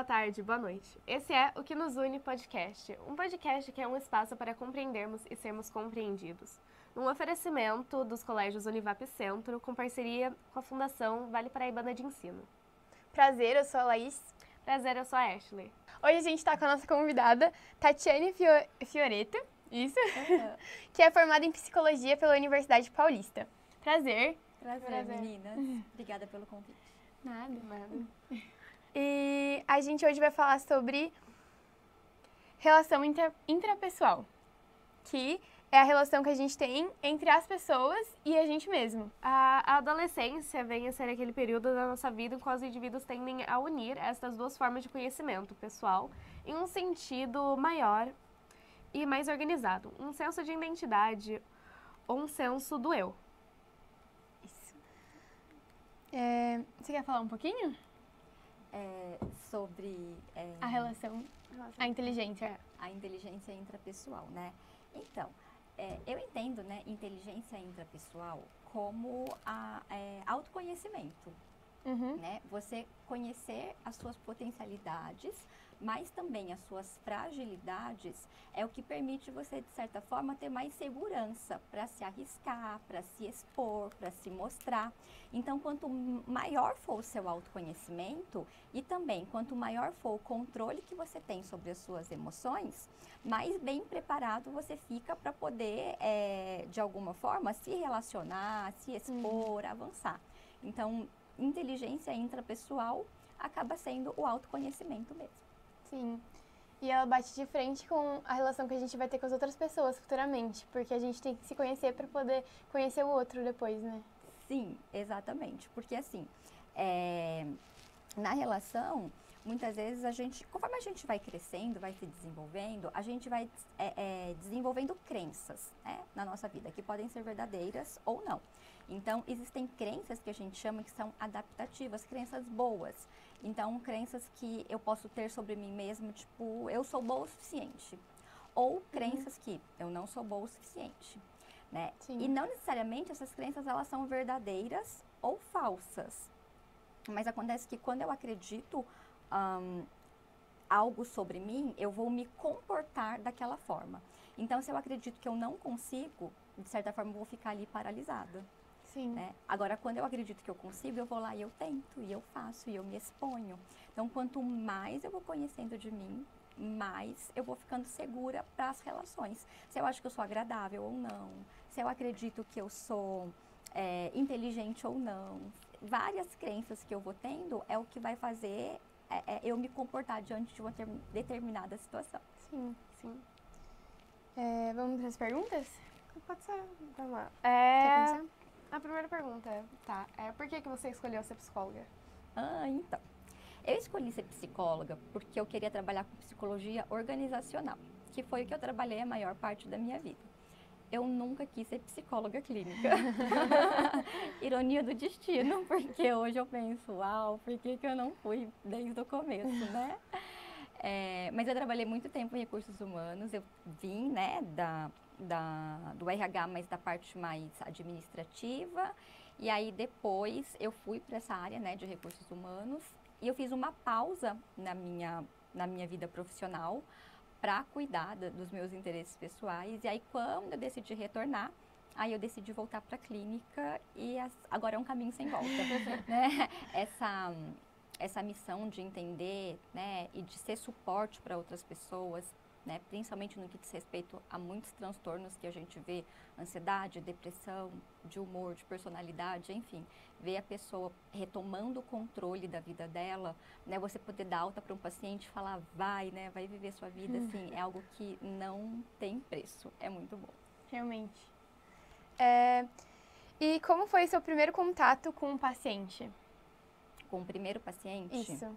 tarde, boa noite. Esse é o Que Nos Une Podcast, um podcast que é um espaço para compreendermos e sermos compreendidos. Um oferecimento dos colégios Univap Centro, com parceria com a Fundação Vale Paraibana de Ensino. Prazer, eu sou a Laís. Prazer, eu sou a Ashley. Hoje a gente está com a nossa convidada, Tatiane Fioreto, que é formada em Psicologia pela Universidade Paulista. Prazer. Prazer, meninas. Obrigada pelo convite. Nada. E a gente hoje vai falar sobre relação intrapessoal, que é a relação que a gente tem entre as pessoas e a gente mesmo. A adolescência vem a ser aquele período da nossa vida em que os indivíduos tendem a unir estas duas formas de conhecimento pessoal em um sentido maior e mais organizado, um senso de identidade ou um senso do eu. Isso. Você quer falar um pouquinho? Sobre a relação, a inteligência. A inteligência intrapessoal, né? Então, eu entendo, né, inteligência intrapessoal como autoconhecimento, né? Você conhecer as suas potencialidades, mas também as suas fragilidades é o que permite você, de certa forma, ter mais segurança para se arriscar, para se expor, para se mostrar. Então, quanto maior for o seu autoconhecimento e também quanto maior for o controle que você tem sobre as suas emoções, mais bem preparado você fica para poder, de alguma forma, se relacionar, se expor, avançar. Então, inteligência intrapessoal acaba sendo o autoconhecimento mesmo. Sim, e ela bate de frente com a relação que a gente vai ter com as outras pessoas futuramente, porque a gente tem que se conhecer para poder conhecer o outro depois, né? Sim, exatamente, porque assim, na relação, muitas vezes conforme a gente vai crescendo, vai se desenvolvendo, a gente vai desenvolvendo crenças, né, na nossa vida, que podem ser verdadeiras ou não. Então, existem crenças que a gente chama que são adaptativas, crenças boas. Então, crenças que eu posso ter sobre mim mesmo, tipo, eu sou boa o suficiente. Ou crenças que eu não sou boa o suficiente, né? Sim. E não necessariamente essas crenças, elas são verdadeiras ou falsas. Mas acontece que quando eu acredito algo sobre mim, eu vou me comportar daquela forma. Então, se eu acredito que eu não consigo, de certa forma, eu vou ficar ali paralisada. Sim. Né? Agora, quando eu acredito que eu consigo, eu vou lá e eu tento, e eu faço, e eu me exponho. Então, quanto mais eu vou conhecendo de mim, mais eu vou ficando segura para as relações. Se eu acho que eu sou agradável ou não, se eu acredito que eu sou inteligente ou não. Várias crenças que eu vou tendo é o que vai fazer eu me comportar diante de uma determinada situação. Sim, sim. Vamos para as perguntas? Pode ser, vamos lá. Quer começar? A primeira pergunta, por que você escolheu ser psicóloga? Então, eu escolhi ser psicóloga porque eu queria trabalhar com psicologia organizacional, que foi o que eu trabalhei a maior parte da minha vida. Eu nunca quis ser psicóloga clínica. Ironia do destino, porque hoje eu penso, uau, por que eu não fui desde o começo, né? Mas eu trabalhei muito tempo em recursos humanos, eu vim, né, do RH, mas da parte mais administrativa, e aí depois eu fui para essa área, né, de recursos humanos, e eu fiz uma pausa na minha vida profissional para cuidar dos meus interesses pessoais, e aí quando eu decidi retornar, aí eu decidi voltar para a clínica, e agora é um caminho sem volta, né? Essa missão de entender, né, e de ser suporte para outras pessoas, né, principalmente no que diz respeito a muitos transtornos que a gente vê, ansiedade, depressão, de humor, de personalidade, enfim, ver a pessoa retomando o controle da vida dela, né, você poder dar alta para um paciente e falar, vai, né, vai viver sua vida, assim, é algo que não tem preço, é muito bom. Realmente. E como foi seu primeiro contato com um paciente? Com o primeiro paciente? Isso.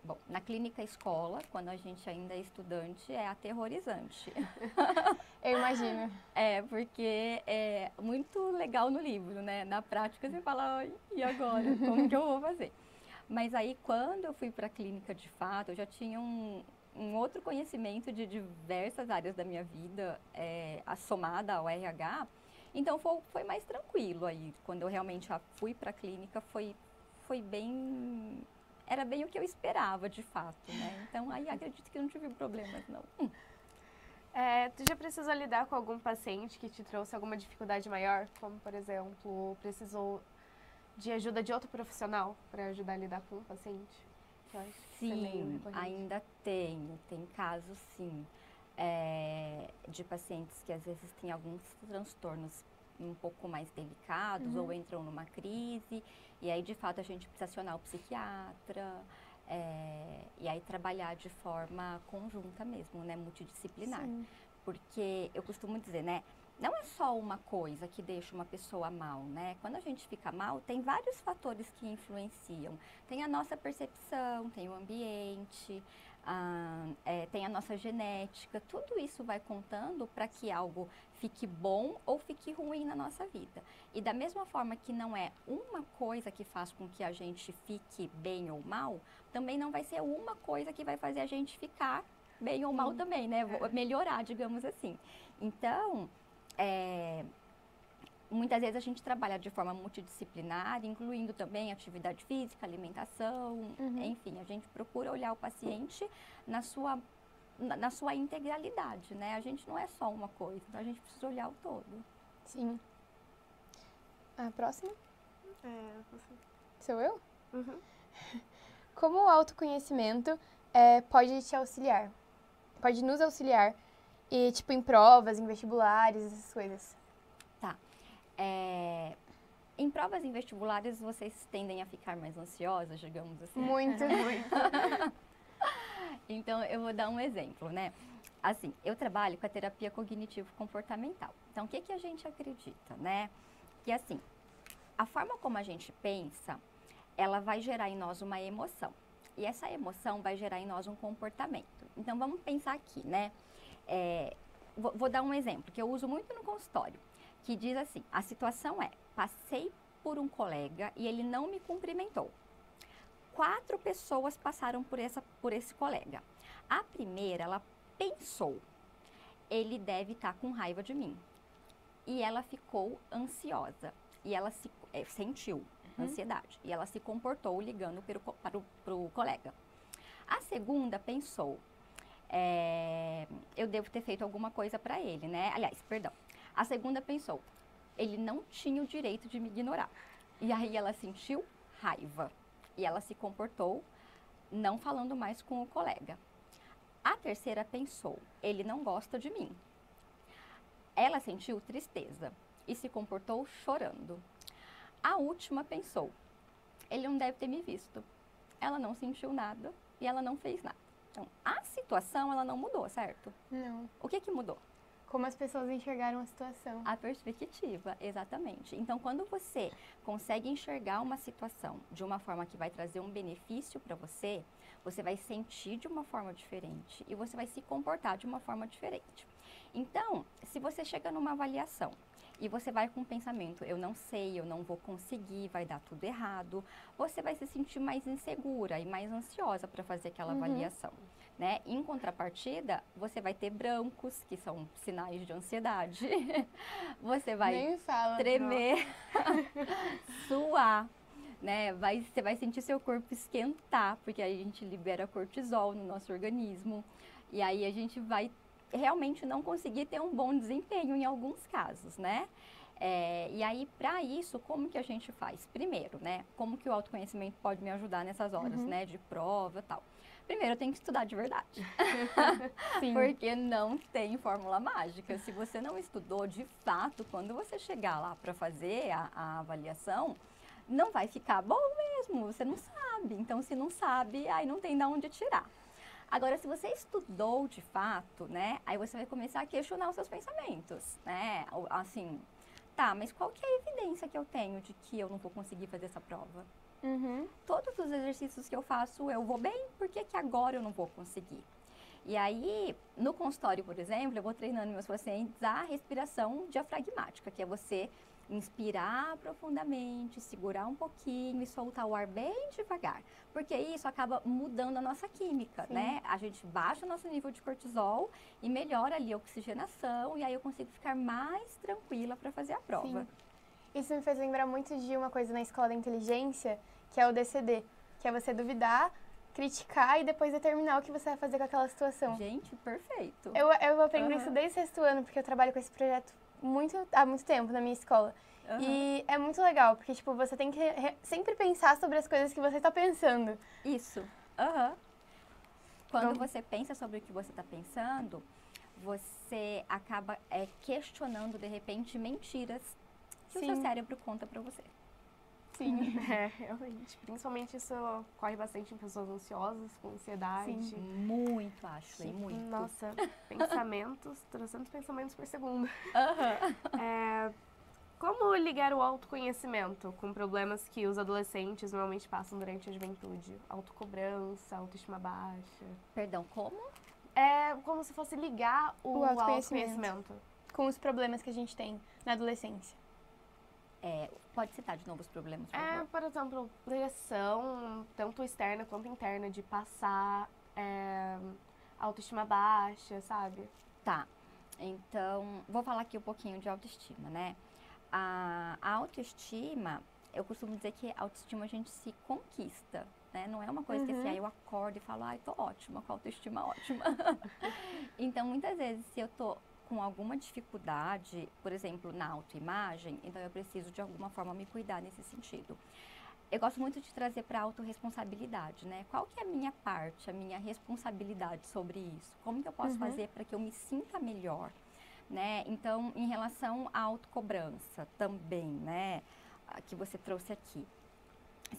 Bom, na clínica escola, quando a gente ainda é estudante, é aterrorizante. Eu imagino. Porque é muito legal no livro, né? Na prática você fala, e agora? Como que eu vou fazer? Mas aí, quando eu fui para a clínica de fato, eu já tinha um outro conhecimento de diversas áreas da minha vida, somada ao RH. Então, foi mais tranquilo aí. Quando eu realmente fui para a clínica, foi bem era bem o que eu esperava, de fato, né? Então, aí acredito que não tive problemas, não. Tu já precisou lidar com algum paciente que te trouxe alguma dificuldade maior? Como, por exemplo, precisou de ajuda de outro profissional para ajudar a lidar com um paciente? Que eu acho que isso é meio Sim, recorrente. ainda tem casos, sim, de pacientes que às vezes têm alguns transtornos um pouco mais delicados ou entram numa crise, e aí de fato a gente precisa acionar o psiquiatra, e aí trabalhar de forma conjunta mesmo, né, multidisciplinar. Sim. Porque eu costumo dizer, né, não é só uma coisa que deixa uma pessoa mal, né? Quando a gente fica mal, tem vários fatores que influenciam. Tem a nossa percepção, tem o ambiente, tem a nossa genética. Tudo isso vai contando para que algo fique bom ou fique ruim na nossa vida. E da mesma forma que não é uma coisa que faz com que a gente fique bem ou mal, também não vai ser uma coisa que vai fazer a gente ficar bem ou mal também, né? Melhorar, digamos assim. Então, muitas vezes a gente trabalha de forma multidisciplinar, incluindo também atividade física, alimentação, enfim, a gente procura olhar o paciente na sua integralidade, né? A gente não é só uma coisa, então a gente precisa olhar o todo. Sim. A próxima? Você. Sou eu? Uhum. Como o autoconhecimento pode te auxiliar? Pode nos auxiliar, e tipo em provas, em vestibulares, essas coisas. Tá. Em provas em vestibulares, vocês tendem a ficar mais ansiosas, digamos assim? Muito, muito. Então, eu vou dar um exemplo, né? Assim, eu trabalho com a terapia cognitivo-comportamental. Então, o que que a gente acredita, né? Que assim, a forma como a gente pensa, ela vai gerar em nós uma emoção. E essa emoção vai gerar em nós um comportamento. Então, vamos pensar aqui, né? Vou dar um exemplo que eu uso muito no consultório, que diz assim, a situação é, passei por um colega e ele não me cumprimentou. 4 pessoas passaram por esse colega. A primeira, ela pensou, ele deve estar com raiva de mim. E ela ficou ansiosa. E ela sentiu ansiedade. E ela se comportou ligando para o colega. A segunda pensou, eu devo ter feito alguma coisa para ele, né? Aliás, perdão. A segunda pensou, ele não tinha o direito de me ignorar. E aí ela sentiu raiva. E ela se comportou não falando mais com o colega. A terceira pensou, ele não gosta de mim. Ela sentiu tristeza e se comportou chorando. A última pensou, ele não deve ter me visto. Ela não sentiu nada e ela não fez nada. Então, a situação, ela não mudou, certo? Não. O que mudou? Como as pessoas enxergaram a situação. A perspectiva, exatamente. Então, quando você consegue enxergar uma situação de uma forma que vai trazer um benefício para você, você vai sentir de uma forma diferente e você vai se comportar de uma forma diferente. Então, se você chega numa avaliação e você vai com o pensamento, eu não sei, eu não vou conseguir, vai dar tudo errado, você vai se sentir mais insegura e mais ansiosa para fazer aquela avaliação. Né? Em contrapartida, você vai ter brancos, que são sinais de ansiedade. Você vai Nem fala. tremer, suar, né? Você vai sentir seu corpo esquentar, porque aí a gente libera cortisol no nosso organismo. E aí a gente vai realmente não conseguir ter um bom desempenho em alguns casos, né? E aí, para isso, como que a gente faz? Primeiro, né? Como que o autoconhecimento pode me ajudar nessas horas, né? De prova e tal. Primeiro, eu tenho que estudar de verdade. Sim. Porque não tem fórmula mágica. Se você não estudou, de fato, quando você chegar lá para fazer a avaliação, não vai ficar bom mesmo, você não sabe. Então, se não sabe, aí não tem de onde tirar. Agora, se você estudou de fato, né, aí você vai começar a questionar os seus pensamentos, né? Assim, tá, mas qual que é a evidência que eu tenho de que eu não vou conseguir fazer essa prova? Todos os exercícios que eu faço, eu vou bem, por que agora eu não vou conseguir? E aí, no consultório, por exemplo, eu vou treinando meus pacientes a respiração diafragmática, que é você inspirar profundamente, segurar um pouquinho e soltar o ar bem devagar. Porque isso acaba mudando a nossa química, né? A gente baixa o nosso nível de cortisol e melhora ali a oxigenação e aí eu consigo ficar mais tranquila para fazer a prova. Sim. Isso me fez lembrar muito de uma coisa na Escola da Inteligência, que é o DCD. que é você duvidar, criticar e depois determinar o que você vai fazer com aquela situação. Gente, perfeito. Eu aprendo isso desde o 6º ano, porque eu trabalho com esse projeto há muito tempo na minha escola. E é muito legal, porque, tipo, você tem que sempre pensar sobre as coisas que você tá pensando. Isso. Quando você pensa sobre o que você está pensando, você acaba questionando, de repente, mentiras que o seu cérebro conta para você. Sim. Realmente. Principalmente isso ocorre bastante em pessoas ansiosas, com ansiedade. Sim. Muito, acho, hein? Muito. Nossa, pensamentos, 300 pensamentos por segundo. Como ligar o autoconhecimento com problemas que os adolescentes normalmente passam durante a juventude? Autocobrança, autoestima baixa. Perdão, como? É como se fosse ligar o autoconhecimento com os problemas que a gente tem na adolescência. Pode citar de novo os problemas, por favor? Por exemplo, pressão, tanto externa quanto interna, de passar autoestima baixa, sabe? Tá. Então, vou falar aqui um pouquinho de autoestima, né? A autoestima, eu costumo dizer que a autoestima a gente se conquista, né? Não é uma coisa que assim, aí eu acordo e falo, ai, tô ótima, com a autoestima ótima. Então, muitas vezes, se eu tô com alguma dificuldade, por exemplo, na autoimagem, então eu preciso de alguma forma me cuidar nesse sentido. Eu gosto muito de trazer para a autorresponsabilidade, né? Qual que é a minha parte, a minha responsabilidade sobre isso? Como que eu posso fazer para que eu me sinta melhor? Né? Então, em relação à autocobrança também, né, que você trouxe aqui.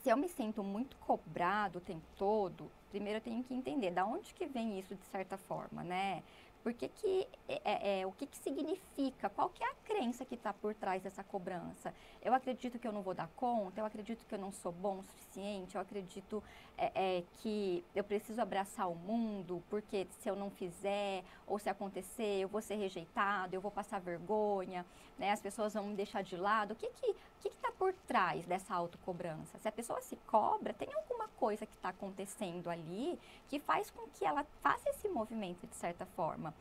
Se eu me sinto muito cobrado o tempo todo, primeiro eu tenho que entender de onde que vem isso de certa forma, né? O que que significa? Qual que é a crença que está por trás dessa cobrança? Eu acredito que eu não vou dar conta, eu acredito que eu não sou bom o suficiente, eu acredito que eu preciso abraçar o mundo, porque se eu não fizer, ou se acontecer, eu vou ser rejeitado, eu vou passar vergonha, né? As pessoas vão me deixar de lado. O que está por trás dessa autocobrança? Se a pessoa se cobra, tem alguma coisa que está acontecendo ali que faz com que ela faça esse movimento de certa forma.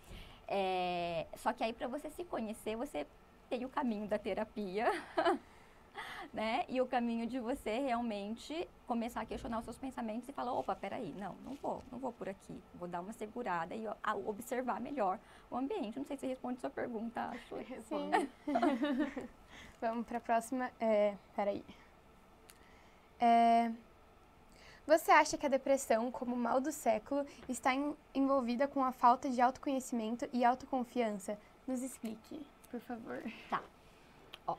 Só que aí, para você se conhecer, você tem o caminho da terapia, né? E o caminho de você realmente começar a questionar os seus pensamentos e falar, opa, peraí, não vou por aqui. Vou dar uma segurada e observar melhor o ambiente. Não sei se responde sua pergunta, acho. Sim. Vamos para a próxima. Peraí. Você acha que a depressão, como mal do século, está envolvida com a falta de autoconhecimento e autoconfiança? Nos explique, por favor. Tá.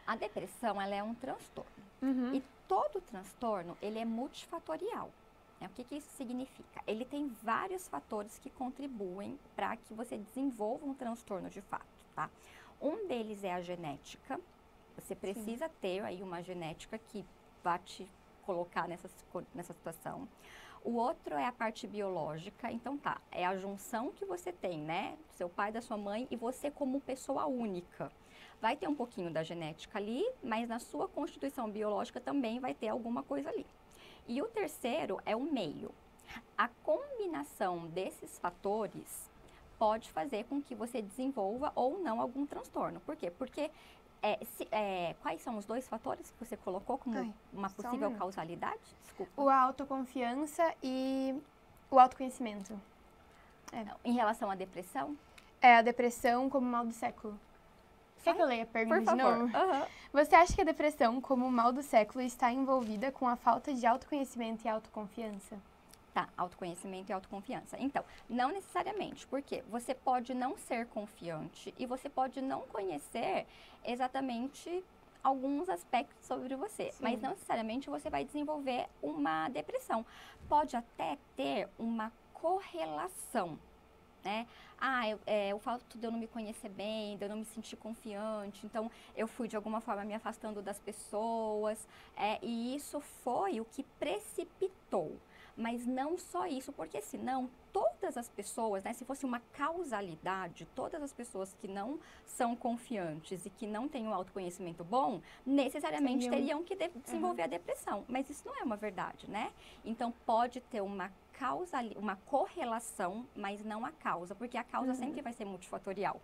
A depressão, ela é um transtorno. E todo transtorno, ele é multifatorial. O que isso significa? Ele tem vários fatores que contribuem para que você desenvolva um transtorno de fato, tá? Um deles é a genética. Você precisa ter aí uma genética que vai te colocar nessa situação. O outro é a parte biológica, então tá, é a junção que você tem, né? Seu pai, da sua mãe e você como pessoa única. Vai ter um pouquinho da genética ali, mas na sua constituição biológica também vai ter alguma coisa ali. E o terceiro é o meio. A combinação desses fatores pode fazer com que você desenvolva ou não algum transtorno. Por quê? Porque quais são os dois fatores que você colocou como uma possível causalidade? Desculpa. A autoconfiança e o autoconhecimento. Em relação à depressão? A depressão como mal do século. Quer que eu leia a pergunta de novo? Você acha que a depressão como mal do século está envolvida com a falta de autoconhecimento e autoconfiança? Tá, autoconhecimento e autoconfiança. Então, não necessariamente, porque você pode não ser confiante e você pode não conhecer exatamente alguns aspectos sobre você, mas não necessariamente você vai desenvolver uma depressão. Pode até ter uma correlação, né? O fato de eu não me conhecer bem, de eu não me sentir confiante, então eu fui de alguma forma me afastando das pessoas, e isso foi o que precipitou. Mas não só isso, porque senão todas as pessoas, né, se fosse uma causalidade, todas as pessoas que não são confiantes e que não têm um autoconhecimento bom, necessariamente teriam que desenvolver a depressão. Mas isso não é uma verdade, né? Então pode ter uma uma correlação, mas não a causa, porque a causa sempre vai ser multifatorial.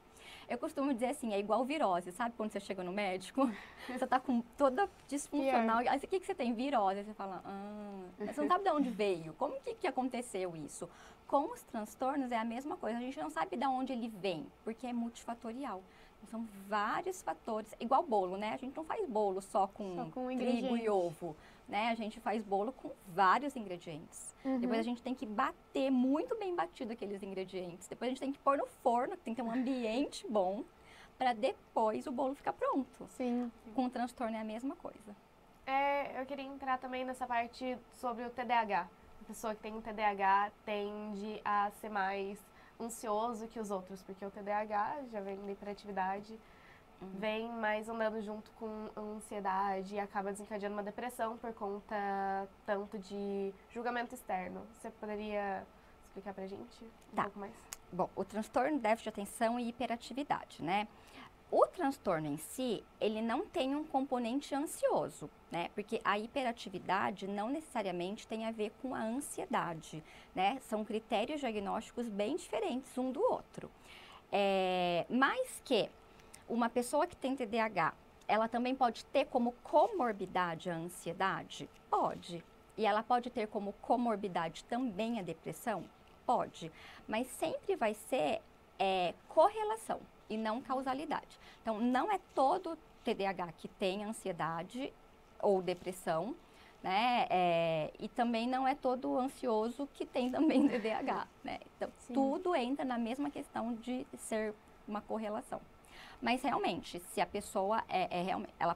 Eu costumo dizer assim, é igual virose, sabe? Quando você chega no médico, você tá com toda disfuncional, aí o que você tem? Virose. Aí você fala, você não sabe de onde veio, como que aconteceu isso? Com os transtornos é a mesma coisa, a gente não sabe de onde ele vem, porque é multifatorial. São vários fatores, igual bolo, né? A gente não faz bolo só com trigo e ovo, né? A gente faz bolo com vários ingredientes. Depois a gente tem que bater muito bem batido aqueles ingredientes. Depois a gente tem que pôr no forno, tem que ter um ambiente bom para depois o bolo ficar pronto. Sim. Com o transtorno é a mesma coisa. Eu queria entrar também nessa parte sobre o TDAH. A pessoa que tem um TDAH tende a ser mais ansioso que os outros, porque o TDAH já vem da hiperatividade, vem mais andando junto com a ansiedade e acaba desencadeando uma depressão por conta tanto de julgamento externo. Você poderia explicar pra gente um pouco mais? Bom, o transtorno de déficit de atenção e hiperatividade, né? O transtorno em si, ele não tem um componente ansioso, né? Porque a hiperatividade não necessariamente tem a ver com a ansiedade, né? São critérios diagnósticos bem diferentes um do outro. Mas que uma pessoa que tem TDAH, ela também pode ter como comorbidade a ansiedade? Pode. E ela pode ter como comorbidade também a depressão? Pode. Mas sempre vai ser correlação e não causalidade. Então, não é todo TDAH que tem ansiedade ou depressão, né? E também não é todo ansioso que tem também TDAH, né? Então, tudo entra na mesma questão de ser uma correlação. Mas, realmente, se a pessoa ela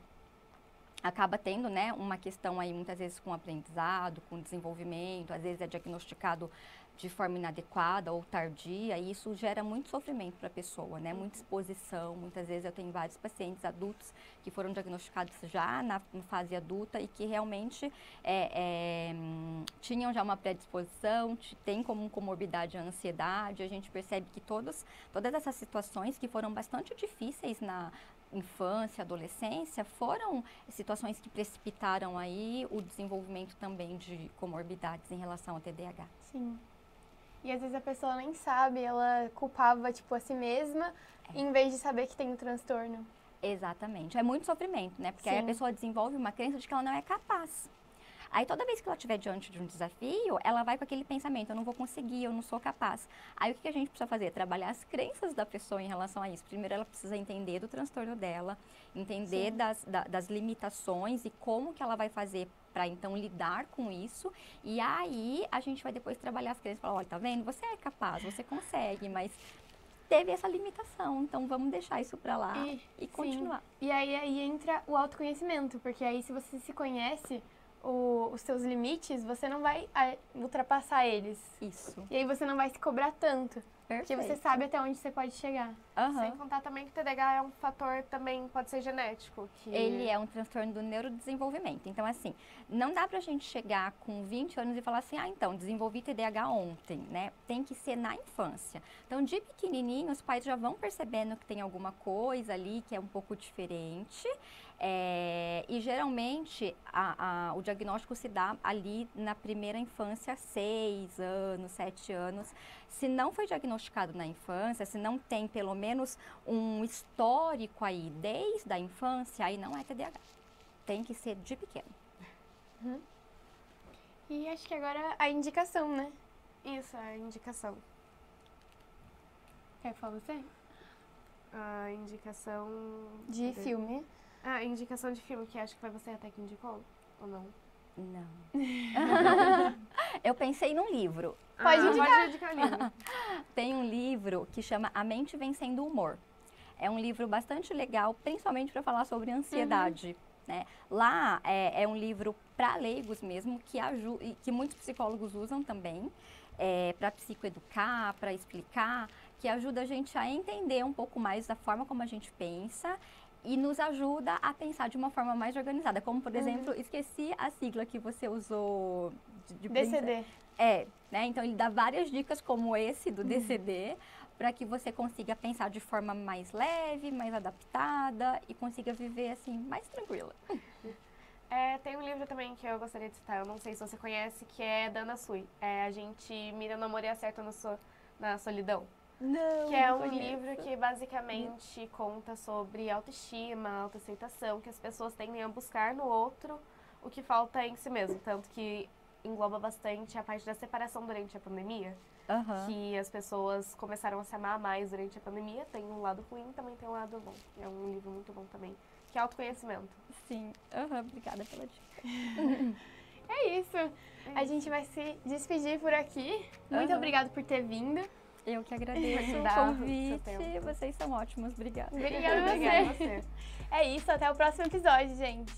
acaba tendo, né, uma questão aí, muitas vezes, com aprendizado, com desenvolvimento, às vezes é diagnosticado de forma inadequada ou tardia, e isso gera muito sofrimento para a pessoa, né? Muita exposição. Muitas vezes eu tenho vários pacientes adultos que foram diagnosticados já na fase adulta e que realmente tinham já uma predisposição, tem como comorbidade a ansiedade. A gente percebe que todas essas situações que foram bastante difíceis na infância, adolescência, foram situações que precipitaram aí o desenvolvimento também de comorbidades em relação ao TDAH. Sim. E às vezes a pessoa nem sabe, ela culpava, tipo, a si mesma, em vez de saber que tem um transtorno. Exatamente. É muito sofrimento, né? Porque aí a pessoa desenvolve uma crença de que ela não é capaz. Aí toda vez que ela estiver diante de um desafio, ela vai com aquele pensamento, eu não vou conseguir, eu não sou capaz. Aí o que a gente precisa fazer? Trabalhar as crenças da pessoa em relação a isso. Primeiro ela precisa entender do transtorno dela, entender das limitações e como que ela vai fazer para então lidar com isso. E aí a gente vai depois trabalhar as crenças, falar, olha, tá vendo? Você é capaz, você consegue, mas teve essa limitação, então vamos deixar isso para lá e continuar. E aí entra o autoconhecimento, porque aí se você se conhece os seus limites, você não vai ultrapassar eles. Isso. E aí você não vai se cobrar tanto. Perfeito. Porque você sabe até onde você pode chegar. Sem contar também que o TDAH é um fator também, pode ser genético. Ele é um transtorno do neurodesenvolvimento. Então, assim, não dá pra gente chegar com 20 anos e falar assim, então, desenvolvi TDAH ontem, né? Tem que ser na infância. Então, de pequenininho, os pais já vão percebendo que tem alguma coisa ali que é um pouco diferente. E geralmente o diagnóstico se dá ali na primeira infância, 6 anos, 7 anos. Se não foi diagnosticado na infância, se não tem pelo menos um histórico aí desde a infância, aí não é TDAH. Tem que ser de pequeno. E acho que agora a indicação, né? Isso, a indicação. Quer falar você? A indicação... De filme. A indicação de filme, que acho que foi você até que indicou, ou não? Não. Eu pensei num livro. Pode indicar livro. Tem um livro que chama A Mente Vencendo o Humor. É um livro bastante legal, principalmente para falar sobre ansiedade. Né? Lá é um livro para leigos mesmo, que muitos psicólogos usam também, para psicoeducar, para explicar, que ajuda a gente a entender um pouco mais da forma como a gente pensa e nos ajuda a pensar de uma forma mais organizada. Como, por exemplo, esqueci a sigla que você usou de DCD. Né? Então ele dá várias dicas como esse do DCD, para que você consiga pensar de forma mais leve, mais adaptada e consiga viver assim, mais tranquila. Tem um livro também que eu gostaria de citar, eu não sei se você conhece, que é da Ana Sui. A gente mira no amor e acerta na solidão. Não, que é não um conheço. livro que basicamente conta sobre autoestima, autoaceitação, que as pessoas tendem a buscar no outro o que falta em si mesmo. Tanto que engloba bastante a parte da separação durante a pandemia. Que as pessoas começaram a se amar mais durante a pandemia. Tem um lado ruim, também tem um lado bom. É um livro muito bom também. Que é autoconhecimento. Sim, obrigada pela dica. É isso. A gente vai se despedir por aqui. Muito obrigada por ter vindo. Eu que agradeço o convite. Vocês são ótimos. Obrigada. Obrigada a você. É isso. Até o próximo episódio, gente.